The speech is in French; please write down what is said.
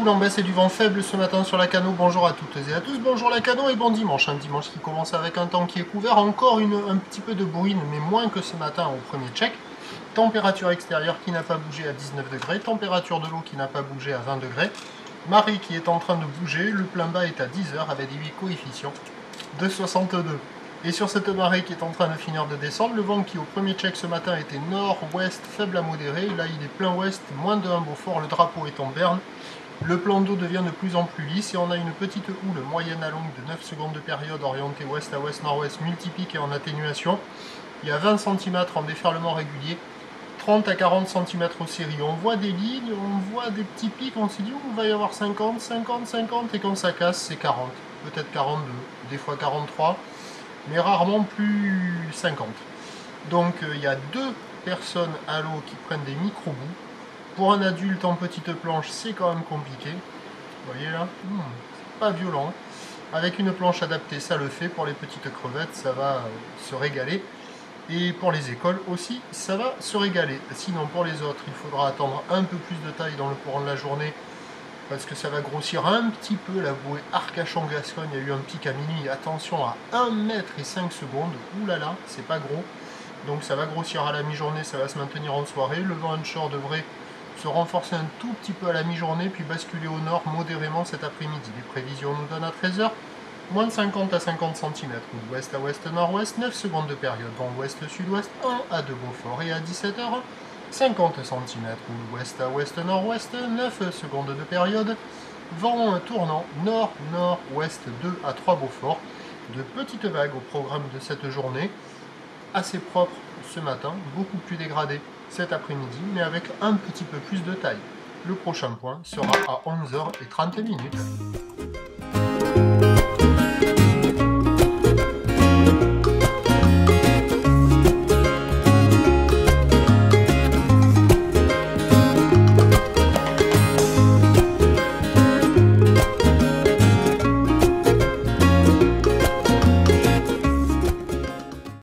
Non, ben c'est du vent faible ce matin sur la Cano. Bonjour à toutes et à tous, bonjour la Cano et bon dimanche. Un dimanche qui commence avec un temps qui est couvert, encore un petit peu de bruine, mais moins que ce matin au premier check. Température extérieure qui n'a pas bougé à 19 degrés, température de l'eau qui n'a pas bougé à 20 degrés. Marée qui est en train de bouger, le plein bas est à 10 heures avec des coefficients de 62. Et sur cette marée qui est en train de finir de descendre, le vent qui au premier check ce matin était nord-ouest faible à modéré, là il est plein ouest, moins de 1 Beaufort, le drapeau est en berne. Le plan d'eau devient de plus en plus lisse et on a une petite houle moyenne à longue de 9 secondes de période orientée ouest à ouest, nord-ouest, multipique et en atténuation. Il y a 20 cm en déferlement régulier, 30 à 40 cm aux séries. On voit des lignes, on voit des petits pics, on s'est dit oh, il va y avoir 50, 50, 50 et quand ça casse c'est 40, peut-être 42, des fois 43, mais rarement plus 50. Donc il y a deux personnes à l'eau qui prennent des micro-bouts. Pour un adulte en petite planche, c'est quand même compliqué. Vous voyez là, c'est pas violent. Avec une planche adaptée, ça le fait. Pour les petites crevettes, ça va se régaler. Et pour les écoles aussi, ça va se régaler. Sinon, pour les autres, il faudra attendre un peu plus de taille dans le courant de la journée. Parce que ça va grossir un petit peu. La bouée Arcachon-Gascogne, il y a eu un pic à minuit. Attention à 1 mètre et 5 secondes. Ouh là là, c'est pas gros. Donc ça va grossir à la mi-journée, ça va se maintenir en soirée. Le vent onshore devrait se renforcer un tout petit peu à la mi-journée, puis basculer au nord modérément cet après-midi. Les prévisions nous donnent à 13 h, moins de 50 à 50 cm, ouest à ouest, nord-ouest, 9 secondes de période, vent ouest-sud-ouest, 1 à 2 Beaufort, et à 17 h, 50 cm, ouest à ouest, nord-ouest, 9 secondes de période, vent tournant, nord-nord-ouest, 2 à 3 Beaufort, de petites vagues au programme de cette journée, assez propre ce matin, beaucoup plus dégradé cet après-midi, mais avec un petit peu plus de taille. Le prochain point sera à 11 h 30